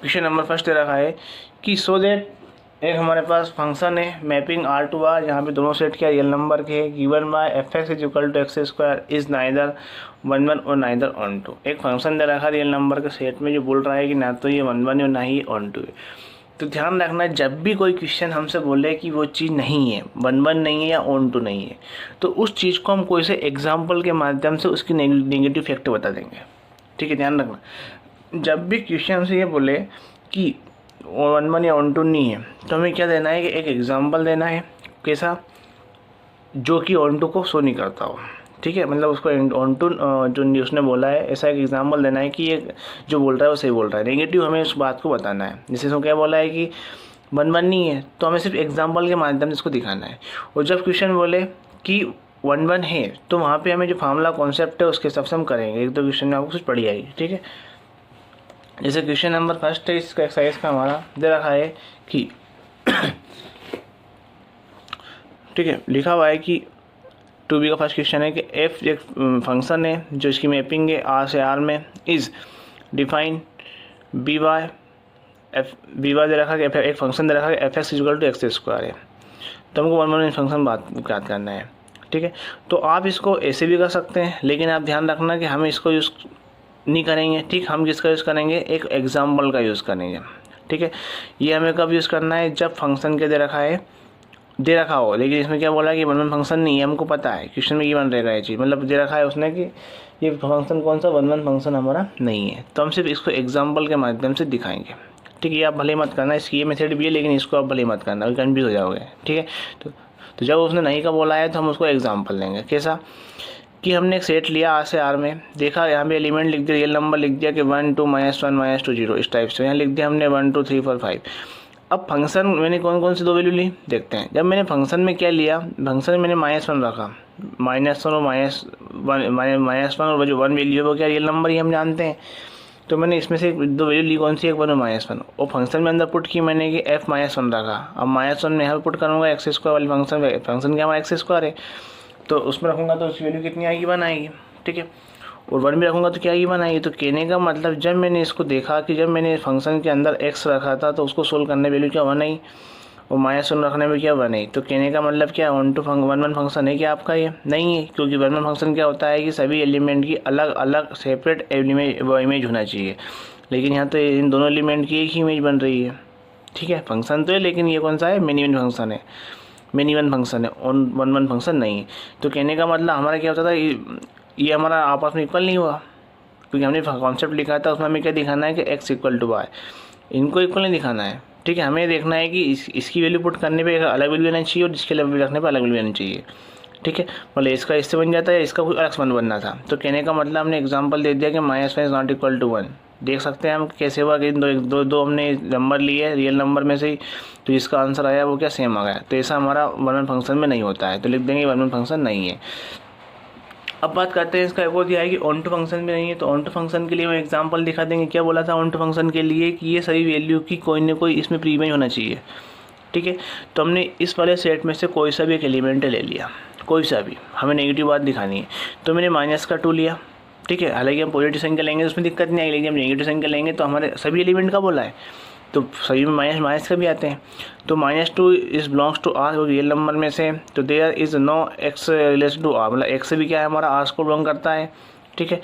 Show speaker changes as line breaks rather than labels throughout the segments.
Question number first they रखा है कि सो दैट एक हमारे पास फंक्शन है मैपिंग R to R, यहाँ पे दोनों सेट क्या रियल नंबर के है, given by fx is equal to x square is neither 1 1 और नाइदर ऑन टू। एक फंक्शन दे रखा है रियल नंबर के सेट में जो बोल रहा है कि ना तो ये 1 1 है और ना ही ऑन टू है। तो ध्यान रखना, जब भी कोई क्वेश्चन हमसे बोले कि वो चीज़ नहीं है, 1 1 नहीं है या ऑन टू नहीं है, तो उस चीज़ को हम कोई से एग्जाम्पल के माध्यम से उसकी नेगेटिव फैक्ट बता देंगे। ठीक है, ध्यान रखना, जब भी क्वेश्चन हमसे ये बोले कि 1 1 या ऑन टू नहीं है, तो हमें क्या देना है कि एक एग्जाम्पल देना है, कैसा, जो कि ऑन टू को शो नहीं करता हो। ठीक है, मतलब उसको ऑन टू जो उसने बोला है ऐसा एक एग्जाम्पल देना है कि ये जो बोल रहा है वो सही बोल रहा है। नेगेटिव हमें उस बात को बताना है, जैसे उसने क्या बोला है कि 1 1 नहीं है, तो हमें सिर्फ एग्जाम्पल के माध्यम से इसको दिखाना है। और जब क्वेश्चन बोले कि 1 1 है, तो वहाँ पे हमें जो फार्मूला कॉन्सेप्ट है उसके हिसाब से हम करेंगे। एक दो क्वेश्चन में आपको कुछ पढ़ी आएगी। ठीक है, जैसे क्वेश्चन नंबर फर्स्ट है इसका एक्सरसाइज का हमारा दे रखा है कि ठीक है, लिखा हुआ है कि 2b का फर्स्ट क्वेश्चन है कि f एक फंक्शन है जो इसकी मैपिंग है R से R में, इज़ डिफाइन बी वाई दे रखा है, एक फंक्शन दे रखा है fx equal to x square है। तो हमको 1 1 फंक्शन याद करना है। ठीक है, तो आप इसको ऐसे भी कर सकते हैं, लेकिन आप ध्यान रखना कि हम इसको यूज़ नहीं करेंगे। ठीक, हम किसका यूज़ करेंगे, एक एग्जाम्पल का यूज़ करेंगे। ठीक है, ये हमें कब यूज़ करना है, जब फंक्शन के दे रखा हो, लेकिन इसमें क्या बोला है कि 1 1 फंक्शन नहीं है, हमको पता है क्वेश्चन में ये बन रहेगा ये चीज़, मतलब दे रखा है उसने कि ये फंक्शन कौन सा 1 1 फंक्शन हमारा नहीं है, तो हम सिर्फ इसको एग्जाम्पल के माध्यम से दिखाएंगे। ठीक है, ये आप भले मत करना, इसकी ये मेथड भी है, लेकिन इसको आप भले मत करना, कन्फ्यूज हो जाओगे। ठीक है, तो जब उसने नहीं का बोला है तो हम उसको एग्जाम्पल लेंगे। कैसा कि हमने एक सेट लिया R से R में, देखा यहाँ पे एलिमेंट लिख दिया, रियल नंबर लिख दिया कि 1 2 -1 -2 0, इस टाइप से यहाँ लिख दिया हमने 1 2 3 4 5। अब फंक्शन मैंने कौन कौन सी दो वैल्यू ली देखते हैं। जब मैंने फंक्शन में क्या लिया, फंक्शन में मैंने -1 रखा, -1 और -1 और जो 1 वैल्यू है वो क्या रियल नंबर ही हम जानते हैं। तो मैंने इसमें से दो वैल्यू ली, कौन सी, एक 1 और -1, और फंक्शन में अंदर पुट की मैंने कि f -1 रखा। अब -1 में यहाँ पुट करूँगा एक्स स्क्वायर वाली फंक्शन क्या हमारा एक्स स्क्वायर है, तो उसमें रखूँगा तो उसकी वैल्यू कितनी आएगी, 1 आएगी। ठीक है, और 1 भी रखूँगा तो क्या आएगी, 1 आएगी। तो कहने का मतलब जब मैंने इसको देखा कि जब मैंने फंक्शन के अंदर x रखा था तो उसको सोल्व करने वैल्यू क्या 1 आई, और -1 रखने में क्या 1 आई। तो कहने का मतलब क्या 1 1 फंक्शन है क्या आपका, ये नहीं है, क्योंकि 1 1 फंक्शन क्या होता है कि सभी एलिमेंट की अलग अलग सेपरेट इमेज होना चाहिए, लेकिन यहाँ तो इन दोनों एलिमेंट की एक ही इमेज बन रही है। ठीक है, फंक्शन तो है, लेकिन ये कौन सा है, मिनी वन फंक्शन है, मिनी वन फंक्शन है, 1 1 फंक्शन नहीं है। तो कहने का मतलब हमारा क्या होता था, ये हमारा आपस में इक्वल नहीं हुआ, क्योंकि हमने कॉन्सेप्ट लिखा था उसमें हमें क्या दिखाना है कि x इक्वल टू वाई, इनको इक्वल नहीं दिखाना है। ठीक है, हमें देखना है कि इसकी वैल्यू पुट करने पे अलग वैल्यू आनी चाहिए और इसके वैल्यू रखने पे अलग वैल्यू आनी चाहिए। ठीक है, मतलब इसका इससे बन जाता है, इसका कुछ अलग वन बनना था। तो कहने का मतलब हमने एग्जाम्पल दे दिया कि -1 इज नॉट इक्वल टू 1। देख सकते हैं हम कैसे हुआ कि दो हमने नंबर लिए रियल नंबर में से ही, तो जिसका आंसर आया वो क्या सेम आ गया। तो ऐसा हमारा 1 1 फंक्शन में नहीं होता है, तो लिख देंगे 1 1 फंक्शन नहीं है। अब बात करते हैं इसका एक और दिया है कि ऑन टू फंक्शन में नहीं है, तो ऑन टू फंक्शन के लिए हम एग्जांपल दिखा देंगे। क्या बोला था ऑन टू फंक्शन के लिए कि ये सभी वैल्यू की कोई ना कोई इसमें प्री इमेज होना चाहिए। ठीक है, तो हमने इस वाले सेट में से कोई सा भी एक एलिमेंट ले लिया, कोई सा भी, हमें नेगेटिव बात दिखानी है, तो मैंने -2 लिया। ठीक है, हालांकि हम पॉजिटिव संख्या लेंगे उसमें दिक्कत नहीं आएगी, लेकिन हम नेगेटिव संख्या लेंगे तो हमारे सभी एलिमेंट का बोला है, तो सभी में माइनस का भी आते हैं। तो -2 इज बिलोंग्स टू R, वो रियल नंबर में से, तो there is no x related to R, मतलब x से भी क्या है हमारा R को बिलोंग करता है। ठीक है,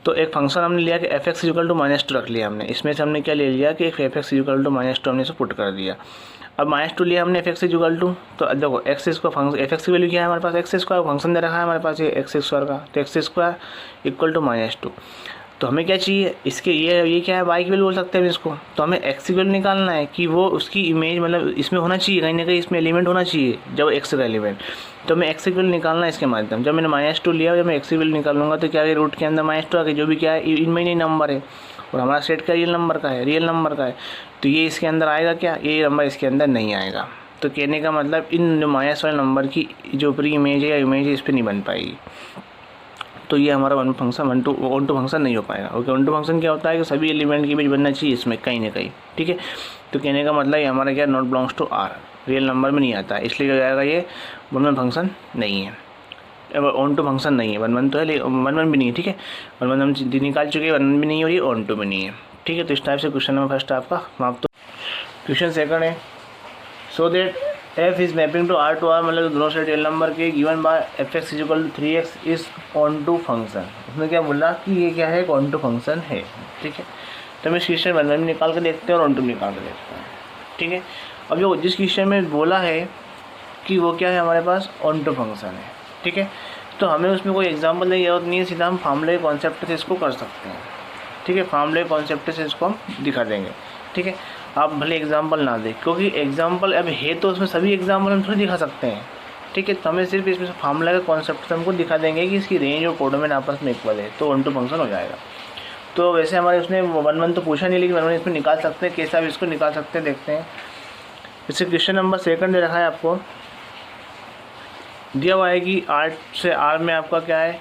तो एक फंक्शन हमने लिया कि fx इक्वल टू -2 रख लिया हमने, इसमें से हमने क्या ले लिया कि fx इक्वल टू -2 हमने इसे पुट कर दिया। अब -2 लिया हमने fx इक्वल टू, तो देखो एक्स स्क्वायर फंक्शन fx की वैल्यू क्या है हमारे पास, एक्स स्क्वायर फंक्शन दे रखा है हमारे पास ये एक्स स्क्वायर का, तो एक्स स्क्वायर इक्वल टू -2। तो हमें क्या चाहिए, इसके ये क्या है, y की वैल्यू बोल सकते हैं इसको, तो हमें x की वैल्यू निकालना है कि वो उसकी इमेज मतलब इसमें होना चाहिए, कहीं ना कहीं इसमें एलिमेंट होना चाहिए जब x का एलिमेंट, तो हमें x की वैल्यू निकालना है इसके माध्यम। जब मैंने -2 लिया, जब मैं x की वैल्यू निकालूंगा तो क्या है, रूट के अंदर -2 आ गया, जो भी क्या है इनमें नहीं नंबर है, और हमारा सेट का रियल नंबर का है, तो ये इसके अंदर आएगा क्या, ये नंबर इसके अंदर नहीं आएगा। तो कहने का मतलब इन माइनस वाले नंबर की जो प्री इमेज है या इमेज है इस पर नहीं बन पाएगी, तो ये हमारा ऑन टू फंक्शन नहीं हो पाएगा। ओके, ऑन टू फंक्शन क्या होता है कि सभी एलिमेंट की इमेज बनना चाहिए इसमें कहीं ना कहीं। ठीक है, तो कहने का मतलब ये हमारा क्या, not belongs to R, real number में नहीं आता है, इसलिए क्या जाएगा, ये 1 1 फंक्शन नहीं है, ऑन टू फंक्शन नहीं है। 1 1 तो है, 1 1 भी नहीं है। ठीक है, 1 1 हम निकाल चुके हैं, 1 1 भी नहीं है और ये ऑन टू भी नहीं है। ठीक है। तो इस टाइप से क्वेश्चन नंबर फर्स्ट आपका समाप्त। क्वेश्चन सेकंड है, so that f is mapping to R मतलब दोनों साइड रियल नंबर के given by f x equal to 3x is onto function. उसने क्या बोला कि ये क्या है, ऑन टू फंक्शन है। ठीक है, तो हम इस क्वेश्चन वन में निकाल के देखते हैं और ऑन टू निकाल के देखते हैं। ठीक है, अब जो जिस क्वेश्चन में बोला है कि वो क्या है हमारे पास ऑन टू फंक्शन है। ठीक है, तो हमें उसमें कोई एग्जाम्पल देने की जरूरत नहीं है, सीधा हम फार्मूले कॉन्सेप्ट से इसको कर सकते हैं। ठीक है, फार्मूले कॉन्सेप्ट से इसको हम दिखा देंगे। ठीक है, आप भले एग्जाम्पल ना दें, क्योंकि एग्जाम्पल अब है तो उसमें सभी एग्जाम्पल हम थोड़ी दिखा सकते हैं। ठीक है, तो हमें सिर्फ इसमें फार्मूला का कॉन्सेप्ट से हमको दिखा देंगे कि इसकी रेंज और कोडोमेन आपस में इक्वल है, तो ऑन टू फंक्शन हो जाएगा। तो वैसे हमारे उसने 1 तो पूछा नहीं, लेकिन 1 इसमें निकाल सकते हैं, कैसा भी इसको निकाल सकते हैं, देखते हैं। इससे क्वेश्चन नंबर सेकंड दे रखा है आपको, दिया हुआ है कि आर से आर में आपका क्या है,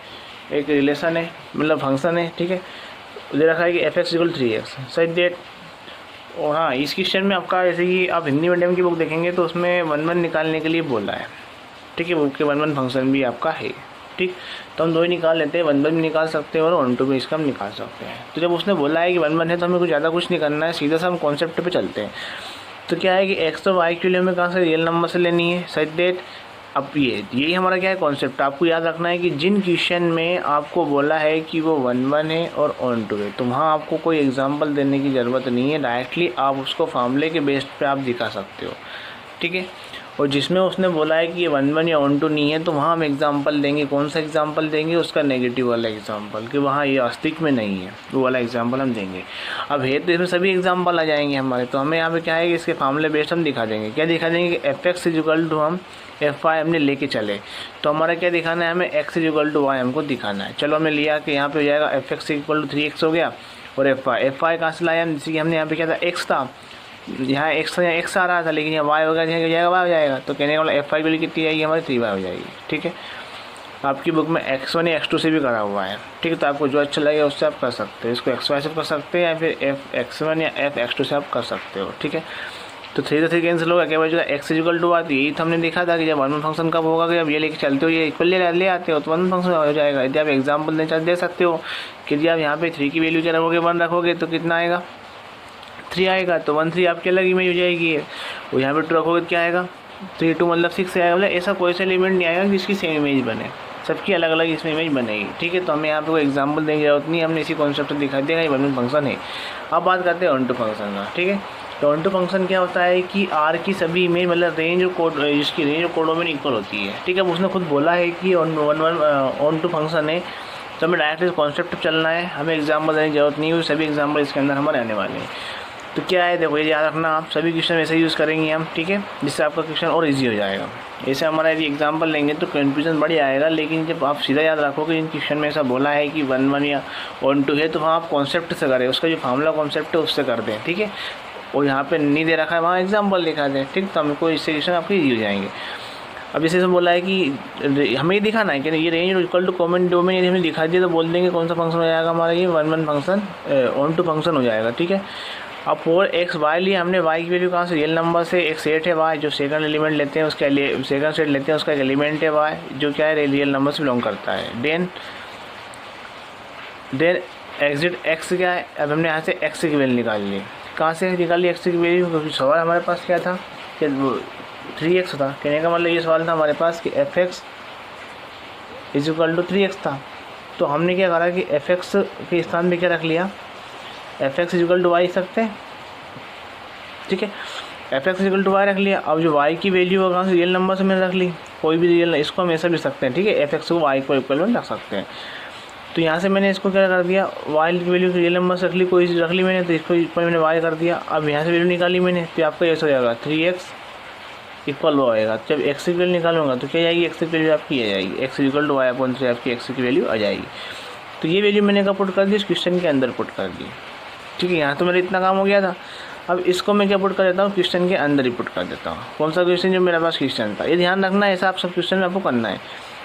एक रिलेशन है, मतलब फंक्शन है। ठीक है, दे रखा है कि f x equal 3x such that. और हाँ, इस क्वेश्चन में आपका जैसे कि आप हिंदी मीडियम की बुक देखेंगे तो उसमें 1 निकालने के लिए बोला है। ठीक है, बुक के 1 फंक्शन भी आपका है। ठीक, तो हम दो ही निकाल लेते हैं, 1 भी निकाल सकते हैं और ऑन टू भी इसका हम निकाल सकते हैं। तो जब उसने बोला है कि 1 है तो हमें कुछ ज़्यादा कुछ नहीं करना है, सीधा सा हम कॉन्सेप्ट पे चलते हैं। तो क्या है कि एक्स और वाई के लिए हमें कहाँ से रियल नंबर से लेनी है, सच दैट। अब यही हमारा क्या है कॉन्सेप्ट, आपको याद रखना है कि जिन क्वेश्चन में आपको बोला है कि वो 1 है और ऑन टू है, तो वहाँ आपको कोई एग्जांपल देने की ज़रूरत नहीं है, डायरेक्टली आप उसको फार्मूले के बेस पे आप दिखा सकते हो। ठीक है, और जिसमें उसने बोला है कि ये 1 या ऑन टू नहीं है, तो वहाँ हम एग्जांपल देंगे। कौन सा एग्जांपल देंगे, उसका नेगेटिव वाला एग्जांपल, कि वहाँ ये अस्तित्व में नहीं है, वो वाला एग्जांपल हम देंगे। अब है तो इसमें सभी एग्जांपल आ जाएंगे हमारे, तो हमें यहाँ पे क्या है कि इसके फार्मूले बेस्ड हम दिखा देंगे। क्या दिखा देंगे कि एफ एक्स इक्वल टू हम एफ वाई हमने लेके चले, तो हमारा क्या दिखाना है, हमें एक्स इक्वल टू वाई हमको दिखाना है। चलो हमने लिया कि यहाँ पे हो जाएगा F x equal to 3x हो गया, और एफ वाई कहाँ से लाया हम, जैसे कि हमने यहाँ पे क्या था एक्स था, यहाँ एक्स आ रहा था, लेकिन यहाँ वाई होगा, यहाँ हो जाएगा वाई हो जाएगा। तो कहने का मतलब एफ वाई की वैल्यू कितनी आएगी हमारी, 3y हो जाएगी। ठीक है, आपकी बुक में x1 या x2 से भी करा हुआ है। ठीक है, तो आपको जो अच्छा लगेगा उससे आप कर सकते हो, इसको xy से कर सकते हैं या फिर f(x1) या f(x2) से आप कर सकते हो। ठीक है, तो 3 से 3 कैंसिल होगा, क्या बचेगा x इक्वल टू आती, यही तो हमने देखा था कि जब 1 फंक्शन कब होगा, कि जब ये लेके चलते हो, ये इक्वल ले आते हो तो 1 फंक्शन हो जाएगा। यदि आप एग्जाम्पल दे सकते हो कि यदि आप यहाँ पे 3 की वैल्यू क्या रखोगे, 1 रखोगे तो कितना आएगा, 3 आएगा, तो 1 3 आपकी अलग इमेज हो जाएगी। और यहाँ पे 2 रखोगे तो क्या आएगा, 3 2 मतलब 6 आएगा। मतलब ऐसा कोई सा एलिमेंट नहीं आएगा जिसकी सेम इमेज बने, सबकी अलग अलग इसमें इमेज बनेगी। ठीक है, तो हमें यहाँ पे कोई एग्जांपल देने की जरूरत नहीं, हमने इसी कॉन्सेप्ट दिखा दिया, ये 1 फंक्शन है। अब बात करते हैं ऑन टू फंक्शन का। ठीक है, तो ऑन टू फंक्शन क्या होता है कि आर की सभी इमेज मतलब रेंज और कोड, जिसकी रेंज और कोडोमेन इक्वल होती है। ठीक है, उसने खुद बोला है कि ऑन टू फंक्शन है, तो हमें डायरेक्टली कॉन्सेप्ट चलना है, हमें एग्जाम्पल देने की जरूरत नहीं है, सभी एग्जाम्पल इसके अंदर हमारे आने वाले हैं। तो क्या है, देखो ये याद रखना, आप सभी क्वेश्चन ऐसे यूज़ करेंगे हम। ठीक है, जिससे आपका क्वेश्चन और इजी हो जाएगा। ऐसे हमारा यदि एग्जांपल लेंगे तो कन्फ्यूजन बढ़ जाएगा, लेकिन जब आप सीधा याद रखोगे इन क्वेश्चन में ऐसा बोला है कि 1 या ऑन टू है, तो वहाँ आप कॉन्सेप्ट से करें, उसका जो फार्मूला कॉन्सेप्ट है उससे कर दें। ठीक है, और यहाँ पे नहीं दे रखा है वहाँ एग्जाम्पल दिखा दें। ठीक, तो हमको इससे क्वेश्चन आपके ईजी हो जाएंगे। अब जैसे बोला है कि हमें ये दिखाना है कि ये range equal to common domain, यदि हमें दिखा दिया तो बोल देंगे कौन सा फंक्शन हो जाएगा हमारा, ये 1 फंक्शन ऑन टू फंक्शन हो जाएगा। ठीक है, अब फॉर एक्स वाई लिए हमने वाई की वैल्यू कहाँ से, रियल नंबर से। एक सेट है वाई जो सेकंड एलिमेंट लेते हैं, उसका सेकंड सेट लेते हैं, उसका एक एलिमेंट है वाई जो क्या है, रियल नंबर से बिलोंग करता है। देन एग्जिट एक्स क्या है, अब हमने यहाँ से एक्स की वैल्यू निकाल ली। कहाँ से निकाली एक्स की वैल्यू, क्योंकि सवाल हमारे पास क्या था कि 3x था। कहने का मतलब ये सवाल था हमारे पास कि f x is equal to 3x था। तो हमने क्या करा कि एफ एक्स के स्थान पे क्या रख लिया, f x equal to y सकते हैं। ठीक है, f x equal to y रख लिया। अब जो वाई की वैल्यू होगा रियल नंबर से मैंने रख ली, कोई भी रियल, इसको हम ऐसा भी सकते हैं। ठीक है, एफ एक्स को वाई को इक्वल में रख सकते हैं। तो यहाँ से मैंने इसको क्या कर दिया, वाई की वैल्यू रियल नंबर से रख ली, कोई रख ली मैंने, तो इसको इक्वल मैंने वाई कर दिया। अब यहाँ से वैल्यू निकाली मैंने, तो आपका ऐसा हो जाएगा 3x इक्वल वो आएगा। जब एक्स की वैल्यू निकालूंगा तो क्या जाएगी, एक्स की वैल्यू आपकी आ जाएगी, x equal to y upon 3 आपकी एक्स की वैल्यू आ जाएगी। तो ये वैल्यू मैंने कहाँ पुट कर दी, इस क्वेश्चन के अंदर पुट कर दी। ठीक है, यहाँ तो मेरा इतना काम हो गया था। अब इसको मैं क्या पुट कर देता हूँ, क्वेश्चन के अंदर ही पुट कर देता हूँ। कौन सा क्वेश्चन, जो मेरे पास क्वेश्चन था। ये ध्यान रखना है, ऐसा आप सब क्वेश्चन में आपको करना है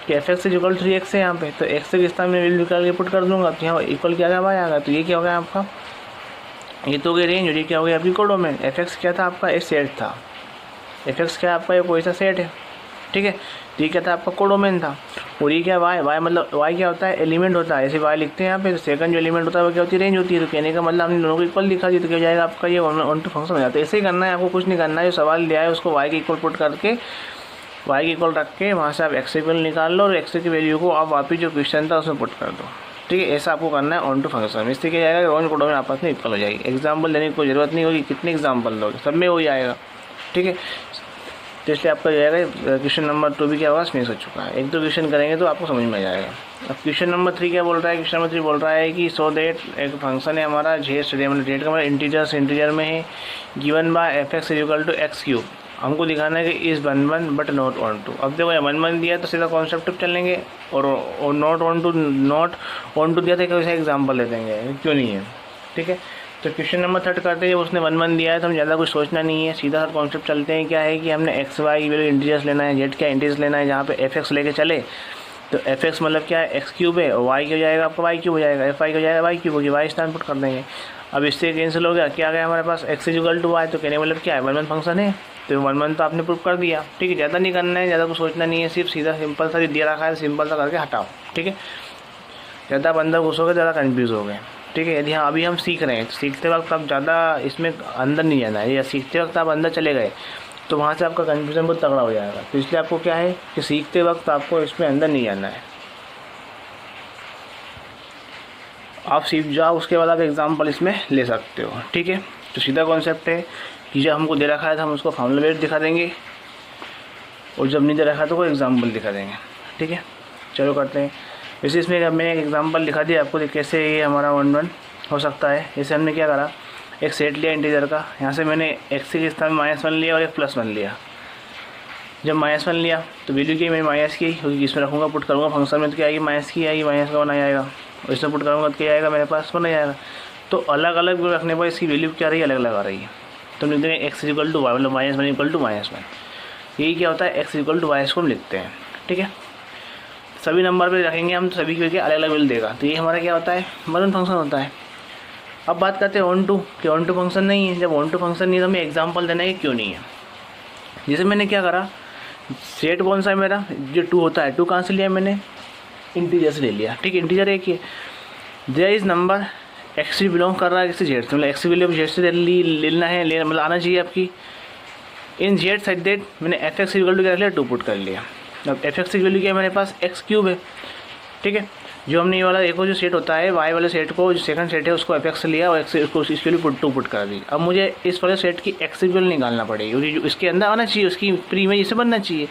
कि एफ एक्स इक्वल 3x है यहाँ पे, तो एक्स के स्थान में वैल्यू निकाल के पुट कर दूंगा, तो यहाँ इक्वल क्या आ जाएगा। तो ये क्या हो गया आपका, ये तो हो गया रेंज, और ये क्या हो गया आपकी कोडोमेन। एफ एक्स क्या था आपका, एक सेट था। एफ एक्स क्या आपका, ये कोई सा सेट है। ठीक है। तो ये क्या था आपका कोडोमेन था। और ये क्या वाई, वाई मतलब वाई क्या होता है, एलिमेंट होता है, ऐसे वाई लिखते हैं यहाँ पे। तो सेकंड जो एलिमेंट होता है वो क्या होती है, रेंज होती है। तो कहने का मतलब हमने दोनों को इक्वल लिखा दी तो क्या हो जाएगा आपका ये ऑन टू फंक्शन हो जाता है। ऐसे ही करना है आपको, कुछ नहीं करना है। जो सवाल दिया है उसको वाई के इक्वल पुट करके, वाई के इक्वल रख के वहाँ से आप एक्स इक्वल निकाल लो और एक्स की वैल्यू को आप वापस जो क्वेश्चन था उसमें पुट कर दो। ठीक है, ऐसा आपको करना है ऑन टू फंक्शन। इससे क्या जाएगा, रोज कोडोमेन आपस में इक्वल हो जाएगी। एग्जाम्पल देने की कोई ज़रूरत नहीं होगी, कितने एग्जाम्पल लोगे सब में वही आएगा। ठीक है, तो इसलिए आपका जो है क्वेश्चन नंबर 2 भी क्या होगा, फिनिश हो चुका है। एक दो क्वेश्चन करेंगे तो आपको समझ में आ जाएगा। अब क्वेश्चन नंबर 3 क्या बोल रहा है, क्वेश्चन नंबर 3 बोल रहा है कि सो दैट एक फंक्शन है हमारा जेड, मतलब जेड का मतलब इंटीजर में है, given by f x equal to x cube. हमको दिखाना है कि इज़ 1 बट नॉट 1 2। अब देखो 1 दिया तो सीधा कॉन्सेप्ट पे चलेंगे, और नॉट 1 2 दिया तो कैसे एग्जाम्पल दे देंगे, क्यों नहीं है। ठीक है, तो क्वेश्चन नंबर 3 करते हैं। उसने 1 दिया है तो हम ज़्यादा कुछ सोचना नहीं है, सीधा सा कॉन्सेप्ट चलते हैं। क्या है कि हमने एक्स वाई की वैल्यू इंटीजर्स लेना है, जेड क्या इंटीजर्स लेना है, जहाँ पे एफ एक्स लेके चले तो एफ एक्स मतलब क्या है, एक्स क्यूब है, और वाई क्या हो जाएगा आपका, वाई क्यूब हो जाएगा, एफ वाई क्या हो जाएगा, वाई क्यूब होगी, वाई स्थान पुट कर देंगे। अब इससे कैंसिल हो गया, क्या गया हमारे पास, एक्स इक्वल टू वाई। तो कहने मतलब क्या है, 1 फंक्शन है तो 1 तो आपने प्रूव कर दिया। ठीक है, ज़्यादा नहीं करना है, ज़्यादा कुछ सोचना नहीं है, सिर्फ सीधा सिंपल सा दिया रखा है, सिंपल सा करके हटाओ। ठीक है, ज़्यादा आप अंदर घुसोगे ज़्यादा कन्फ्यूज़ हो गए। ठीक है, यदि हाँ अभी हम सीख रहे हैं तो सीखते वक्त आप ज़्यादा इसमें अंदर नहीं जाना है, या सीखते वक्त आप अंदर चले गए तो वहाँ से आपका कन्फ्यूज़न बहुत तगड़ा हो जाएगा। तो इसलिए आपको क्या है कि सीखते वक्त आपको इसमें अंदर नहीं जाना है, आप सीख जाओ, उसके बाद आप एग्जाम्पल इसमें ले सकते हो। ठीक है, तो सीधा कॉन्सेप्ट है कि जब हमको दे रखा है तो हम उसको फॉर्मूला वेट दिखा देंगे, और जब नहीं दे रखा है तो कोई एग्जाम्पल दिखा देंगे। ठीक है, चलो करते हैं। वैसे इसमें मैंने एक एग्जांपल दिखा दिया आपको कि कैसे ये हमारा 1 हो सकता है। जैसे हमने क्या करा, एक सेट लिया इंटीजर का, यहाँ से मैंने एक्स के स्थान में -1 लिया और एक +1 लिया। जब -1 लिया तो वैल्यू की मैं माइनस की, क्योंकि इसमें रखूँगा पुट करूँगा फंक्शन में तो क्या आएगी, माइनस की आएगी, माइनस का 1 आएगा, और इसमें पुट करूँगा तो क्या आएगा मेरे पास 1 आएगा। तो अलग अलग रखने पर इसकी वैल्यू क्या रही है, अलग अलग आ रही है। तो हम लिखते हैं एक्स इक्वल टू वाई, मतलब -1 इक्वल टू -1। यही क्या होता है, एक्स इक्वल टू वाई को हम लिखते हैं। ठीक है, सभी नंबर पे रखेंगे हम तो सभी के अलग अलग वैल्यू देगा। तो ये हमारा क्या होता है, 1 फंक्शन होता है। अब बात करते हैं ऑन टू, कि ऑन टू फंक्शन नहीं है। जब ऑन टू फंक्शन नहीं है तो हमें एग्जांपल देना है कि क्यों नहीं है। जैसे मैंने क्या करा, सेट कौन सा है मेरा, जो 2 होता है, 2 कहाँ से लिया मैंने, इंटीजर से ले लिया। ठीक है, इंटीजर एक ही है। There is number x belong कर रहा है किसी जेड से, मतलब एक्स वैल्यू जेड से लेना है, मतलब आना चाहिए आपकी। इन जेड साइड डेट मैंने एफ एक्स इक्वल टू क्या लिया, 2 पुट कर लिया। अब एफ एक्स की वैल्यू क्या है मेरे पास, एक्स क्यूब है। ठीक है, जो हमने ये वाला देखो जो सेट होता है वाई वाले सेट को, जो सेकंड सेट है उसको एफ एक्स लिया और एक्स उसको इसके लिए 2 पुट कर दी। अब मुझे इस वाले सेट की एक्स की वैल्यू निकालना पड़ेगी, क्योंकि जो इसके अंदर आना चाहिए, उसकी प्री इमेज इसे बनना चाहिए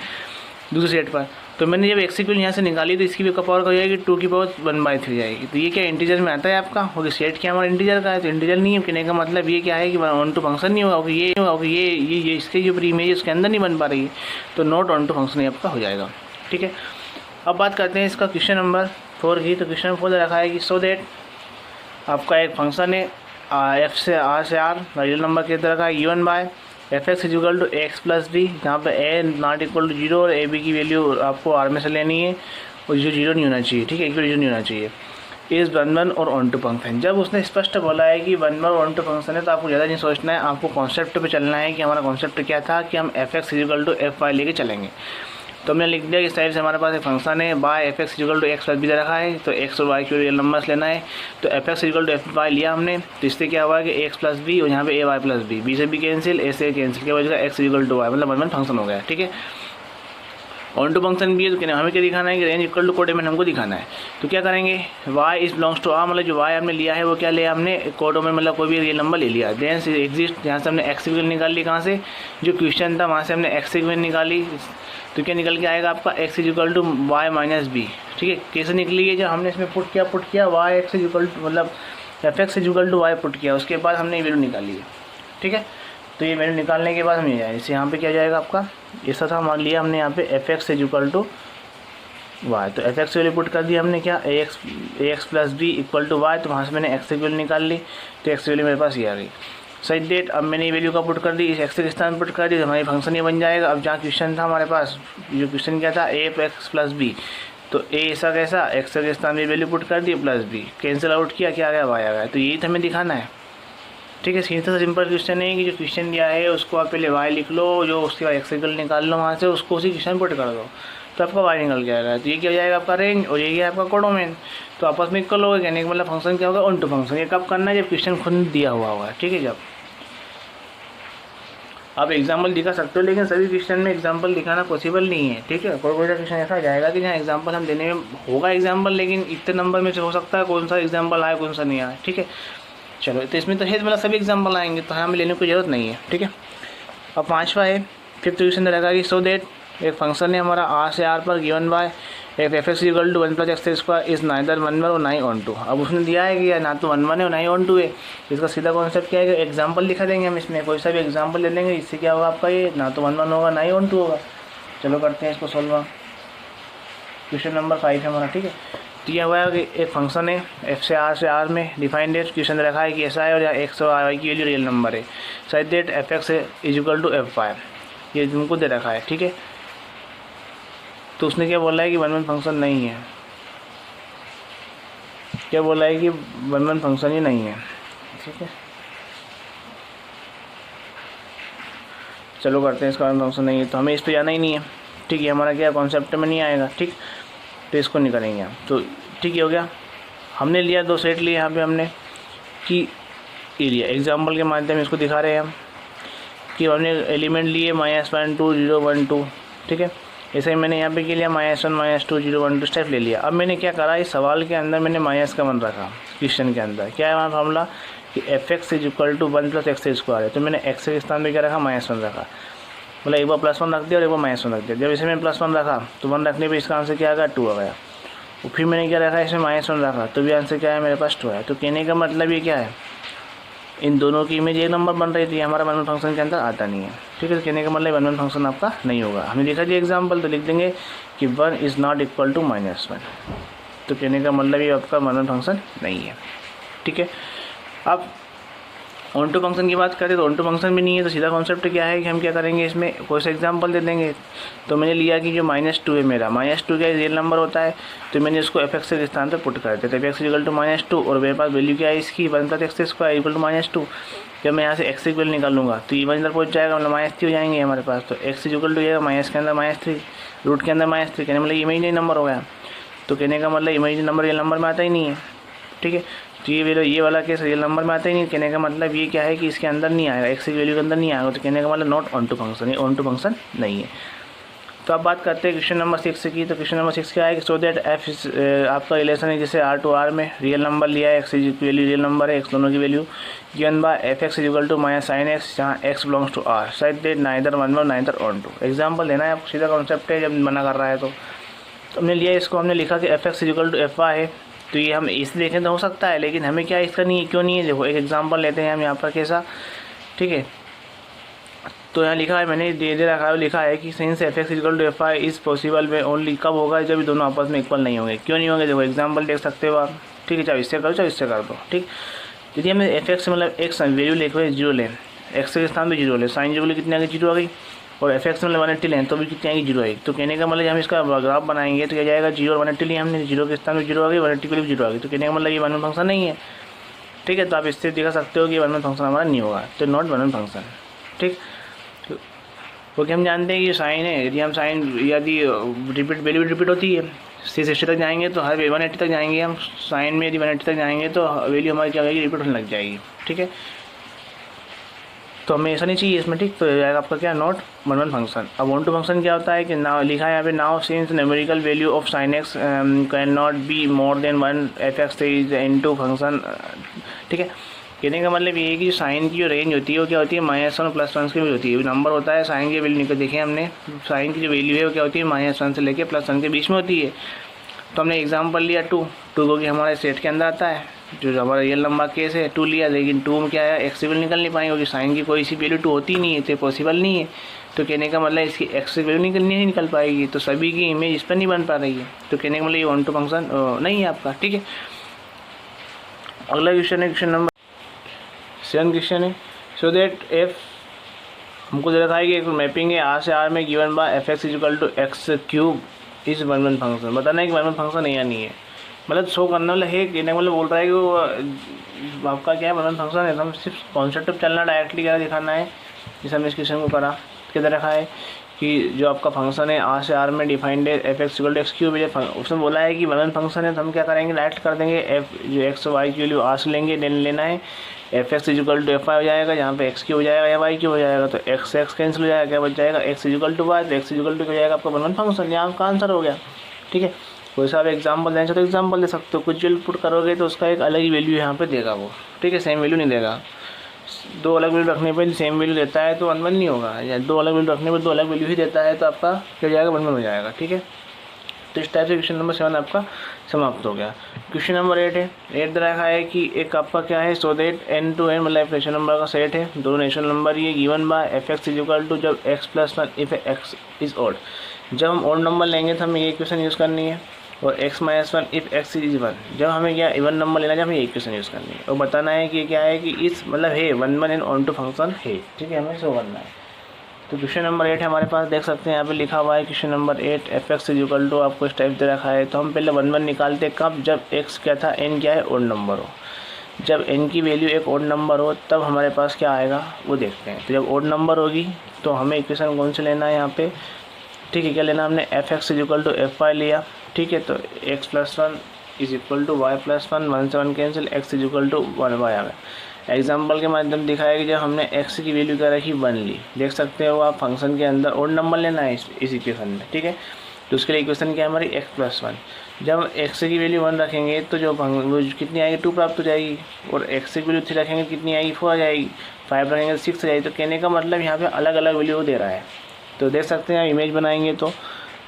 दूसरे सेट पर। तो मैंने जब एक्स की वैल्यू यहाँ से निकाली तो इसकी भी पावर हो जाएगी 2 की पावर 1/3 जाएगी। तो ये क्या इंटीजर में आता है आपका, क्योंकि सेट क्या हमारा इंटीजर का है, तो इंटीजर नहीं है। कहने का मतलब ये क्या है कि 1 टू फंक्शन नहीं होगा, ये होगा कि ये इसके जो प्री इमेज उसके अंदर नहीं बन पा रही है, तो नॉट 1 टू फंक्शन आपका हो जाएगा। ठीक है, अब बात करते हैं इसका क्वेश्चन नंबर 4 की। तो क्वेश्चन नंबर 4 रखा है कि सो दैट आपका एक फंक्शन है एफ से आर से आर, रियल नंबर के तरह का, given by f x equal to x plus b, जहाँ पे ए नॉट इक्वल टू 0 और ए बी की वैल्यू आपको आर में से लेनी है, और जो 0 नहीं होना चाहिए। ठीक है, इक्वल 0 नहीं होना चाहिए। इस 1 और ऑन टू फंक्शन, जब उसने स्पष्ट बोला है कि 1 और ऑन टू फंक्शन है तो आपको ज़्यादा नहीं सोचना है, आपको कॉन्सेप्ट पे चलना है कि हमारा कॉन्सेप्ट क्या था कि हम f x equal to f y लेके चलेंगे। तो हमने लिख दिया कि इस टाइप से हमारे पास एक फंक्शन है by f x equal to x plus b दे रखा है, तो एक्स और वाई के रियल नंबर्स लेना है। तो f x equal to f y लिया हमने, तो इससे क्या हुआ कि एक्स प्लस बी, और यहाँ पे ए वाई प्लस बी, बी से बी कैंसिल, ए से कैंसिल, क्या वजह एक्स इक्वल टू वाई, मतलब 1 फंक्शन हो गया। ठीक है, ऑन टू फंक्शन भी है, तो कहना हमें क्या दिखाना है कि रेंज इक्वल टू कोडोमेन हमको दिखाना है। तो क्या करेंगे, y is belongs to R, मतलब जो वाई हमने लिया है वो क्या लिया हमने, कोडोमेन मतलब कोई भी रियल नंबर ले लिया। देन एग्जिस्ट, यहाँ से हमने एक्स वैल्यू निकाल ली, कहाँ से, जो क्वेश्चन था वहाँ से हमने एक्स वैल्यू निकाली। तो क्या निकल के आएगा आपका x is equal to y minus b. ठीक है, कैसे निकली है, जो हमने इसमें पुट किया y x is equal to, मतलब f x is equal to y put किया, उसके बाद हमने वैल्यू निकाली है। ठीक है, तो ये वैल्यू निकालने के बाद हम ये जाए, इससे यहाँ पे क्या जाएगा आपका, ऐसा था मान लिया हमने यहाँ पे f x is equal to y, तो एफ एक्स वैल्यू पुट कर दी हमने क्या, a x plus b equal to y, तो वहाँ से मैंने एक्स की वैल्यू निकाल ली, तो एक्स वैल्यू मेरे पास ये आ गई। सही डेट, अब मैंने वैल्यू का पुट कर दी, इस एक्स के स्थान पुट कर दी, तो हमारी फंक्शन ये बन जाएगा। अब जहाँ क्वेश्चन था हमारे पास, जो क्वेश्चन क्या था, ए एक्स प्लस बी, तो ए ऐसा कैसा, एक्स के स्थान में वैल्यू पुट कर दी प्लस बी, कैंसिल आउट किया, क्या आ गया, वाई आ गया। तो यही तो हमें दिखाना है। ठीक है। सीधा सा सिंपल क्वेश्चन है कि जो क्वेश्चन दिया है उसको आप पहले y लिख लो, जो उसके बाद x इक्वल निकाल लो वहाँ से, उसको उसी क्वेश्चन पुट कर दो तो आपका y निकल जाएगा। तो ये क्या हो जाएगा आपका रेंज और ये आपका कोडोमेन। तो आपस में इक्वल होगा, कहने का मतलब फंक्शन क्या होगा, ऑन टू फंक्शन। ये कब करना है, जब क्वेश्चन खुद दिया हुआ होगा। ठीक है, जब आप एग्जाम्पल दिखा सकते हो, लेकिन सभी क्वेश्चन में एग्जाम्पल दिखाना पॉसिबल नहीं है। ठीक है, कोई सा क्वेश्चन ऐसा जाएगा कि जहाँ एग्जाम्पल हम देने में होगा एग्जाम्पल, लेकिन इतने नंबर में से हो सकता है कौन सा एग्जाम्पल आए कौन सा नहीं आए। ठीक है, चलो तो इसमें तो है मतलब सभी एग्जाम्पल आएंगे, तो हमें लेने की जरूरत नहीं है। ठीक है, अब पाँचवा है, फिफ्थ क्वेश्चन रहेगा कि सो दैट एक फंक्शन है हमारा आर से आर पर given by f f x equal to 1 + x² is neither 1 1 और ना ही ऑन टू। अब उसने दिया है कि ना तो 1 1 है और ना ही ऑन टू है। इसका सीधा कॉन्सेप्ट क्या है कि एग्जाम्पल लिखा देंगे हम, इसमें कोई सा भी एग्जाम्पल ले लेंगे, इससे क्या होगा आपका, ये ना तो 1 1 होगा ना ही ऑन टू होगा। चलो करते हैं इसको सॉल्व। क्वेश्चन नंबर 5 है हमारा। ठीक है, दिया हुआ है कि एक फंक्शन है एफ से आर में डिफाइंड है, क्वेश्चन रखा है कि ऐसा है और यहाँ एक्स और वाई की वैल्यू रियल नंबर है, side that f x is equal to f y, ये तुमको दे रखा है। ठीक है, तो उसने क्या बोला है कि 1 1 फंक्शन नहीं है, क्या बोला है कि 1 1 फंक्शन ही नहीं है। ठीक है, चलो करते हैं इसका 1 फंक्शन नहीं है, तो हमें इस पर जाना ही नहीं है। ठीक है, हमारा क्या कॉन्सेप्ट में नहीं आएगा। ठीक, तो इसको नहीं करेंगे हम। तो ठीक है, हो गया, हमने लिया 2 सेट लिए यहाँ पे हमने कि ये लिया एग्जाम्पल के माध्यम इसको दिखा रहे हैं हम कि हमने एलिमेंट लिए -1 2 0 1 2। ठीक है, ऐसे ही मैंने यहाँ पे क्या लिया -1 -2 0 1 2 स्टेप ले लिया। अब मैंने क्या करा, इस सवाल के अंदर मैंने माइनस का वन रखा। क्वेश्चन के अंदर क्या है हमारा फॉर्मूला कि f x is equal to 1 + x² है, तो मैंने x के स्थान पे क्या रखा, -1 रखा। मतलब एक बार +1 रख दिया और एक बार -1 रख दिया। जब इसे मैंने +1 रखा तो 1 रखने पे इसका आंसर क्या आ गया, 2 आ गया। और फिर मैंने क्या रखा, इसमें -1 रखा तो भी आंसर क्या है मेरे पास 2 है। तो कहने का मतलब ये क्या है, इन दोनों की इमेज एक नंबर बन रही थी, हमारा 1 1 फंक्शन के अंदर आता नहीं है। ठीक है, तो कहने का मतलब 1 1 फंक्शन आपका नहीं होगा। हमने लिखा दिया एग्जाम्पल, तो लिख देंगे कि 1 इज़ नॉट इक्वल टू -1, तो कहने का मतलब ये आपका 1 1 फंक्शन नहीं है। ठीक है, अब ऑन टू फंक्शन की बात करें तो ऑन टू फंक्शन भी नहीं है, तो सीधा कॉन्सेप्ट क्या है कि हम क्या करेंगे, इसमें कोई सा एग्जाम्पल दे देंगे। तो मैंने लिया कि जो -2 है मेरा, -2 क्या रियल नंबर होता है, तो मैंने इसको एफ एक्स के स्थान पर पुट कर दिया। तो एफ एक्स इक्वल टू -2 और मेरे पास वैल्यू क्या है इसकी 1 + x² इक्वल टू -2। जब मैं यहाँ से एक्स इक्वल निकालूंगा तो ये 1 इधर पहुँच जाएगा, मतलब -3 हो जाएंगे हमारे पास। तो एक्स इक्वल टू जाएगा माइनस के अंदर -3, रूट के अंदर -3, कहने मतलब इमेजिनरी नंबर हो गया। तो कहने का मतलब इमेजिनरी नंबर रियल नंबर में आता ही नहीं है। ठीक है, तो ये वाला केस रियल नंबर में आता ही नहीं। कहने का मतलब ये क्या है कि इसके अंदर नहीं आएगा, एक्स की वैल्यू के अंदर नहीं आएगा, तो कहने का मतलब नॉट ऑन टू फंक्शन, ये ऑन टू फंक्शन नहीं है। तो अब बात करते हैं क्वेश्चन नंबर 6 की। तो क्वेश्चन नंबर 6 क्या है कि सो दैट एफ आपका रिलेशन है जैसे R to R में रियल नंबर लिया है, एक्स की वैल्यू रियल नंबर है, एक्स दोनों की value given by f x is equal to -sin x, जहाँ x belongs to R, side that neither 1 1 neither onto. Example देना है आपको, सीधा कॉन्सेप्ट है, जब मना कर रहा है तो हमने लिया इसको, हमने लिखा कि f x is equal to f y है। तो ये हम इसलिए देखें तो हो सकता है, लेकिन हमें क्या इसका नहीं है, क्यों नहीं है, देखो एक एग्जांपल लेते हैं हम यहाँ पर कैसा। ठीक है, तो यहाँ लिखा है, मैंने दे रखा है, लिखा है कि since f x equal to f I is possible में ओनली कब होगा, जब दोनों आपस में इक्वल नहीं होंगे। क्यों नहीं होंगे, देखो एग्जांपल देख सकते हो आप। ठीक है, चाहे इससे करो चाहे इससे कर दो। ठीक, यदि हमें एफ एक्स मतलब एक्स वैल्यू लिखे 0 लें, एक्स के स्थान पर 0 लें, साइन जो कितने आ गई, 0 आ गई, और एफ एक्स मतलब 180 लें तो भी कितनी आएगी, 0 आएगी। तो कहने का मतलब हम इसका ग्राफ बनाएंगे तो क्या जाएगा, 0 और 180 लिए हमने, 0 के स्थान में 0 आ गई, 180 के लिए 0 आ गई, तो कहने का मतलब ये 1 1 फंक्शन नहीं है। ठीक है, तो आप इससे दिखा सकते हो कि 1 1 फंक्शन हमारा नहीं होगा, तो नॉट 1 1 फंक्शन। ठीक, क्योंकि हम जानते हैं कि साइन है, यदि हम साइन यदि रिपीट वैल्यू रिपीट होती है 360 तक जाएंगे तो हर 180 तक जाएंगे हम, साइन में यदि 180 तक जाएंगे तो वैल्यू हमारी क्या होगी, रिपीट होने लग जाएगी। ठीक है, तो हमें ऐसा नहीं चाहिए इसमें। ठीक, तो जाएगा आपका क्या, नॉट 1 1 फंक्शन। अब ऑन टू फंक्शन क्या होता है कि नाउ लिखा है यहाँ पे, now since numerical value of sine x can not be more than 1 F x is into function. ठीक है, कहने का मतलब ये है कि साइन की जो रेंज होती है वो क्या होती है, -1 +1 की भी होती है। नंबर होता है साइन की वैल्यू निकल, देखें हमने साइन की जो वैल्यू है वो क्या होती है, -1 से लेकर +1 के बीच में होती है। तो हमने एग्जाम्पल लिया 2 को कि हमारे सेट के अंदर आता है, जो हमारा रियल नंबर केस है 2 लिया, लेकिन 2 में क्या है, एक्स की वैल्यू निकल नहीं पाएंगे क्योंकि साइन की कोई सी वैल्यू 2 होती नहीं है, तो पॉसिबल नहीं है। तो कहने का मतलब इसकी एक्स की वैल्यू नहीं निकल पाएगी, तो सभी की इमेज इस पर नहीं बन पा रही है, तो कहने का मतलब ये 1 2 फंक्शन नहीं है आपका। ठीक है, अगला क्वेश्चन है क्वेश्चन नंबर 7 क्वेश्चन है, सो दैट एफ हमको दे रखा है कि एक मैपिंग है R से R में given by f x is equal to x³ is 1 1 function. बताना है कि 1 1 फंक्शन है या नहीं है। मतलब शो करने वाला है, कहने का मतलब बोल रहा है कि वो आपका क्या है वन फंक्शन है, तो हम सिर्फ कॉन्सेप्ट पे चलना, डायरेक्टली क्या दिखाना है, जैसे हमने इस क्वेश्चन को करा किधर रखा है कि जो आपका फंक्शन है आर से आर में डिफाइंड है f x equal to x cube है, उसने बोला है कि वन फंक्शन है, तो हम क्या करेंगे डायरेक्ट कर देंगे, एफ जो एक्स वाई की वैल्यू आर से लेंगे, लेना है f x equal to f y हो जाएगा, जहाँ पे एक्स क्यू हो जाएगा या वाई क्यू हो जाएगा, तो एक्स एक्स कैंसिल हो जाएगा, क्या बच जाएगा एक्स इक्वल टू वाई, तो एक्स इक्वल टू हो जाएगा आपका वन फंक्शन, यहाँ का आंसर हो गया। ठीक है, कोई सा आप एग्जाम्पल देना चाहते हो एग्जाम्पल दे सकते हो, कुछ भी पुट करोगे तो उसका एक अलग ही वैल्यू यहाँ पे देगा वो। ठीक है, सेम वैल्यू नहीं देगा, दो अलग वैल्यू रखने पर सेम वैल्यू देता है तो वन वन नहीं होगा, या दो अलग वैल्यू रखने पर दो अलग वैल्यू ही देता है तो आपका क्या हो जाएगा वन वन हो जाएगा। ठीक है, तो इस टाइप से क्वेश्चन नंबर 7 आपका समाप्त हो गया। क्वेश्चन नंबर 8 है, 8 दे रखा है कि एक आपका क्या है, so that n to n मतलब नेचुरल नंबर का सेट है, दो नेचुरल नंबर ये given by f x is equal to जब x plus one if x is odd. जब हम ऑड नंबर लेंगे तो हमें ये इक्वेशन यूज़ करनी है, और x minus one if x is one, जब हमें क्या इवन नंबर लेना है जब हमें ये इक्वेशन यूज़ करनी है, और बताना है कि क्या है कि इस मतलब है one one and onto function है। ठीक है, हमें शो करना है। तो क्वेश्चन नंबर 8 हमारे पास देख सकते हैं यहाँ पे लिखा हुआ है question number 8 f x is equal to आपको इस टाइप दे रखा है, तो हम पहले वन वन निकालते कब, जब x क्या था n क्या है ओड नंबर हो, जब n की वैल्यू एक ओड नंबर हो तब हमारे पास क्या आएगा वो देखते हैं। तो जब ओड नंबर होगी तो हमें इक्वेशन कौन से लेना है यहाँ पे, ठीक है, क्या लेना हमने f x is equal to f y लिया। ठीक है, तो x plus one is equal to y plus one, one से one cancel, x is equal to one y आ गया। एग्जाम्पल के माध्यम दिखाया कि जब हमने x की वैल्यू क्या रखी 1 ली, देख सकते हो आप फंक्शन के अंदर ओड नंबर लेना है इस इक्वेशन में। ठीक है, तो उसके लिए इक्वेशन क्या है हमारी x प्लस वन, जब हम x की वैल्यू 1 रखेंगे तो जो कितनी आएगी 2 प्राप्त हो जाएगी, और x की वैल्यू 3 रखेंगे कितनी आएगी 4 आ जाएगी, 5 रखेंगे 6 आ जाएगी। तो कहने का मतलब यहाँ पे अलग अलग वैल्यू दे रहा है, तो देख सकते हैं इमेज बनाएंगे तो